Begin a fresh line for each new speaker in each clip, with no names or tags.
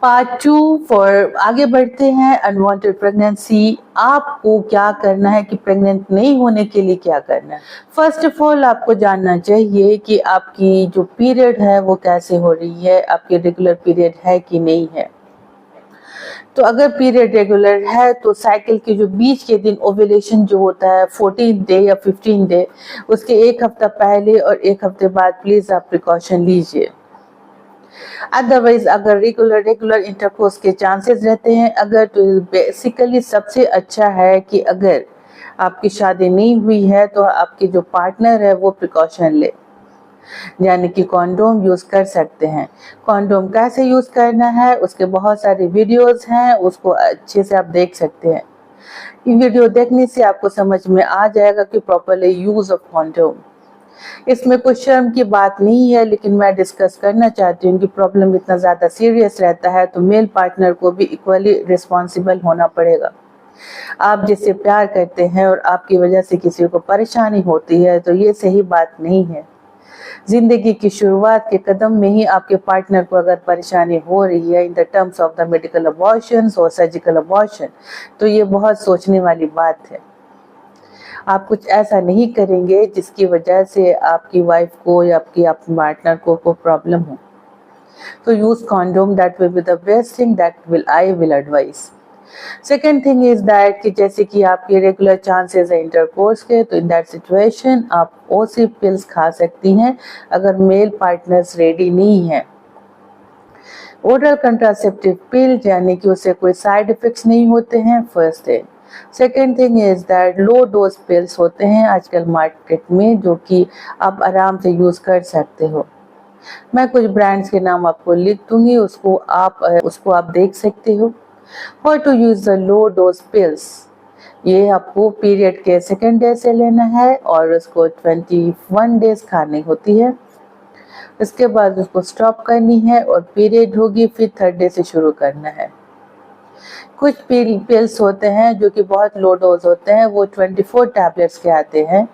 Part 2 for आगे बढ़ते हैं अनवांटेड प्रेगनेंसी। आपको क्या करना है कि प्रेग्नेंट नहीं होने के लिए क्या करना है। फर्स्ट ऑफ ऑल आपको जानना चाहिए कि आपकी जो पीरियड है वो कैसे हो रही है, आपकी रेगुलर पीरियड है कि नहीं है। तो अगर पीरियड रेगुलर है तो साइकिल के जो बीच के दिन ओव्यूलेशन जो होता है 14 डे या 15 डे, उसके एक हफ्ता पहले और एक हफ्ते बाद प्लीज आप प्रिकॉशन लीजिए। अदरवाइज अगर रेगुलर इंटरकोर्स के चांसेस रहते हैं अगर, तो बेसिकली सबसे अच्छा है कि अगर आपकी शादी नहीं हुई है तो आपके जो पार्टनर है वो प्रिकॉशन ले, यानी कि कॉन्डोम यूज कर सकते हैं। कॉन्डोम कैसे यूज करना है उसके बहुत सारे वीडियोस हैं, उसको अच्छे से आप देख सकते हैं। ये वीडियो देखने से आपको समझ में आ जाएगा कि प्रॉपरली यूज ऑफ कॉन्डोम। इसमें कोई शर्म की बात नहीं है, लेकिन मैं डिस्कस करना चाहती हूँ कि प्रॉब्लम इतना ज़्यादा सीरियस रहता है तो मेल पार्टनर को भी इक्वली रिस्पॉन्सिबल होना पड़ेगा। आप जिससे प्यार करते हैं और आपकी वजह से किसी को परेशानी होती है तो ये सही बात नहीं है। जिंदगी की शुरुआत के कदम में ही आपके पार्टनर को अगर परेशानी हो रही है in the terms of the medical abortion और सर्जिकल अबॉर्शन, तो ये बहुत सोचने वाली बात है। आप कुछ ऐसा नहीं करेंगे जिसकी वजह से आपकी वाइफ को या आपकी पार्टनर को प्रॉब्लम हो। तो use condom, that will be the best thing that I will advice. Second thing is that कि जैसे कि आपके रेगुलर चांसेस है इंटरकोर्स के, तो इन दैट सिचुएशन आप ओसी पिल्स खा सकती हैं अगर मेल पार्टनर्स रेडी नहीं है। ओरल कंट्रासेप्टिव पिल यानी कि उससे कोई साइड इफेक्ट्स नहीं होते हैं, first thing. Second thing is that low dose pills होते हैं आजकल मार्केट में जो कि आप आराम से यूज कर सकते हो। मैं कुछ ब्रांड्स के नाम आपको लिख दूंगी, उसको आप देख सकते हो। How to use the low dose pills, ये आपको पीरियड के सेकेंड डे से लेना है और उसको 21 डेज खानी होती है। इसके बाद उसको स्टॉप करनी है और पीरियड होगी फिर थर्ड डे से शुरू करना है। कुछ पिल्स होते हैं जो कि बहुत लो डोज होते हैं, वो 24 टैबलेट्स के आते हैं,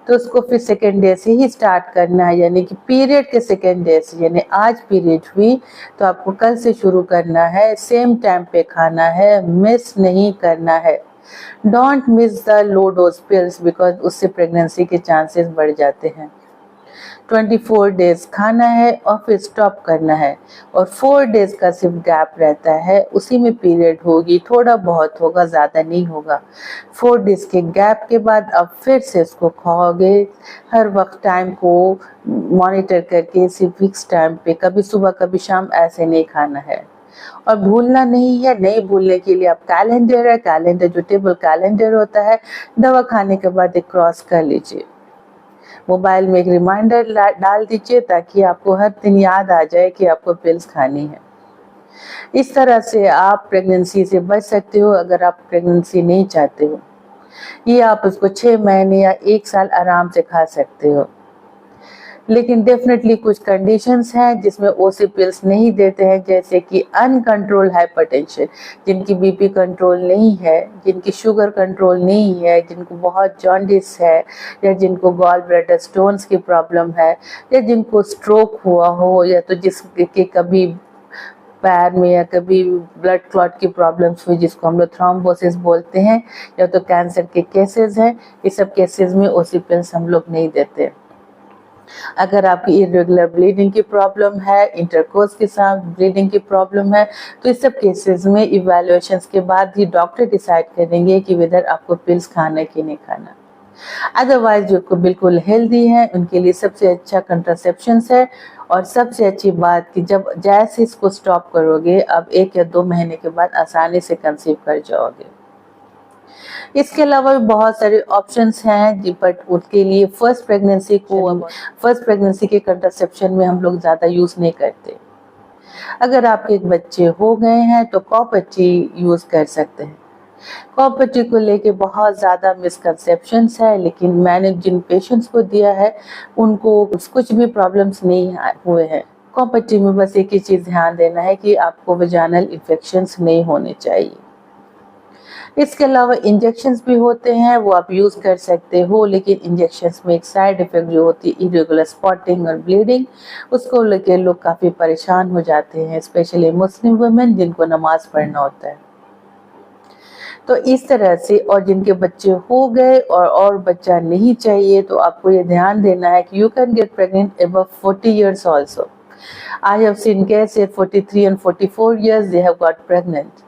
तो उसको फिर सेकेंड डे से ही स्टार्ट करना है, यानी कि पीरियड के सेकेंड डे से। यानी आज पीरियड हुई तो आपको कल से शुरू करना है, सेम टाइम पे खाना है, मिस नहीं करना है। Don't miss the low dose pills because उससे प्रेगनेंसी के चांसेस बढ़ जाते हैं। 24 डेज खाना है और फिर स्टॉप करना है और 4 डेज का सिर्फ गैप रहता है, उसी में पीरियड होगी, थोड़ा बहुत होगा, ज़्यादा नहीं होगा। 4 डेज के गैप के बाद अब फिर से इसको खाओगे। हर वक्त टाइम को मॉनिटर करके सिर्फ फिक्स टाइम पे, कभी सुबह कभी शाम ऐसे नहीं खाना है। और भूलना नहीं है, नहीं भूलने के लिए आप कैलेंडर जो टेबल कैलेंडर होता है, दवा खाने के बाद एक क्रॉस कर लीजिए। मोबाइल में एक रिमाइंडर डाल दीजिए ताकि आपको हर दिन याद आ जाए कि आपको पिल्स खानी है। इस तरह से आप प्रेगनेंसी से बच सकते हो अगर आप प्रेगनेंसी नहीं चाहते हो। ये आप उसको 6 महीने या 1 साल आराम से खा सकते हो। लेकिन डेफिनेटली कुछ कंडीशंस हैं जिसमें ओसी पिल्स नहीं देते हैं, जैसे कि अनकंट्रोल्ड हाइपरटेंशन, जिनकी बीपी कंट्रोल नहीं है, जिनकी शुगर कंट्रोल नहीं है, जिनको बहुत जॉन्डिस है, या जिनको गॉल ब्लैडर स्टोन्स की प्रॉब्लम है, या जिनको स्ट्रोक हुआ हो, या तो जिसके कभी पैर में या कभी ब्लड क्लॉट की प्रॉब्लम्स हुई जिसको हम लोग थ्रोम्बोसिस बोलते हैं, या तो कैंसर के केसेस हैं। इस सब केसेस में ओसी पिल्स हम लोग नहीं देते। अगर आपकी इरेगुलर ब्लीडिंग की प्रॉब्लम है, इंटरकोर्स के साथ ब्लीडिंग की प्रॉब्लम है, तो इस सब केसेस में इवैल्यूएशंस के बाद ही डॉक्टर डिसाइड करेंगे कि वेदर आपको पिल्स खाना है कि नहीं खाना। अदरवाइज जो बिल्कुल हेल्दी है उनके लिए सबसे अच्छा कंट्रासेप्शंस है। और सबसे अच्छी बात कि जब जैसे इसको स्टॉप करोगे अब 1 या 2 महीने के बाद आसानी से कंसीव कर जाओगे। इसके अलावा भी बहुत सारे ऑप्शंस हैं, बट उसके लिए फर्स्ट प्रेगनेंसी के कंट्रासेप्शन में हम लोग ज़्यादा यूज़ नहीं करते। अगर आपके बच्चे हो गए हैं तो कॉपर्टी यूज़ कर सकते हैं। कॉपर्टी को लेके बहुत ज़्यादा मिसकंसेप्शंस है, लेकिन मैंने जिन पेशेंट्स को दिया है उनको कुछ भी प्रॉब्लम्स नहीं हुए हैं। कॉपर्टी में बस एक ही चीज़ ध्यान देना है कि आपको वजाइनल इन्फेक्शंस नहीं होने चाहिए। इसके अलावा इंजेक्शंस भी होते हैं, वो आप यूज़ कर सकते हो, लेकिन इंजेक्शंस में एक साइड इफ़ेक्ट जो होती है इरेगुलर स्पॉटिंग और ब्लीडिंग, उसको लेकर लोग काफ़ी परेशान हो जाते हैं, स्पेशली मुस्लिम वुमेन जिनको नमाज पढ़ना होता है। तो इस तरह से, और जिनके बच्चे हो गए और बच्चा नहीं चाहिए, तो आपको ये ध्यान देना है कि you can get pregnant above 40 years also. I have seen cases at 43 and 44 years they have got pregnant.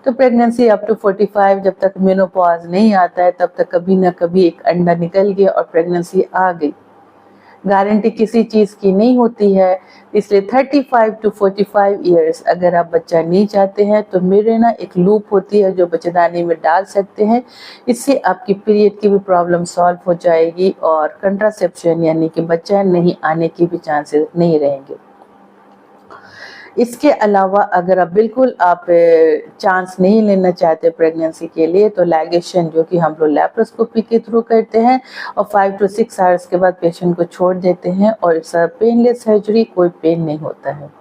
तो प्रेगनेंसी अप टू 45, जब तक मेनोपॉज नहीं आता है तब तक कभी ना कभी एक अंडा निकल गया और प्रेगनेंसी आ गई। गारंटी किसी चीज़ की नहीं होती है, इसलिए 35 to 45 years अगर आप बच्चा नहीं चाहते हैं तो मेरे ना एक लूप होती है जो बच्चेदानी में डाल सकते हैं। इससे आपकी पीरियड की भी प्रॉब्लम सॉल्व हो जाएगी और कंट्रासेप्शन यानी कि बच्चा नहीं आने की भी चांसेस नहीं रहेंगे। इसके अलावा अगर आप बिल्कुल चांस नहीं लेना चाहते प्रेगनेंसी के लिए, तो लाइगेशन जो कि हम लोग लैप्रोस्कोपी के थ्रू करते हैं और 5 to 6 आवर्स के बाद पेशेंट को छोड़ देते हैं और इट्स अ पेनलेस सर्जरी, कोई पेन नहीं होता है।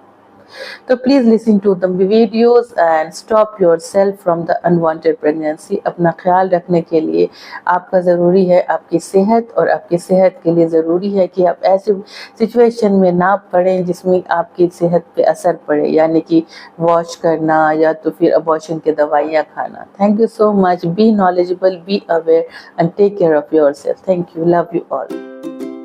तो please listen to the videos and stop yourself from the unwanted pregnancy. अपना ख्याल रखने के लिए आपका ज़रूरी है आपकी सेहत, और आपकी सेहत के लिए ज़रूरी है कि आप ऐसे सिचुएशन में ना पड़ें जिसमें आपकी सेहत पे असर पड़े, यानी कि वॉश करना या तो फिर अबॉर्शन की दवाइयाँ खाना। Thank you so much. Be knowledgeable, be aware and take care of yourself. Thank you. Love you all.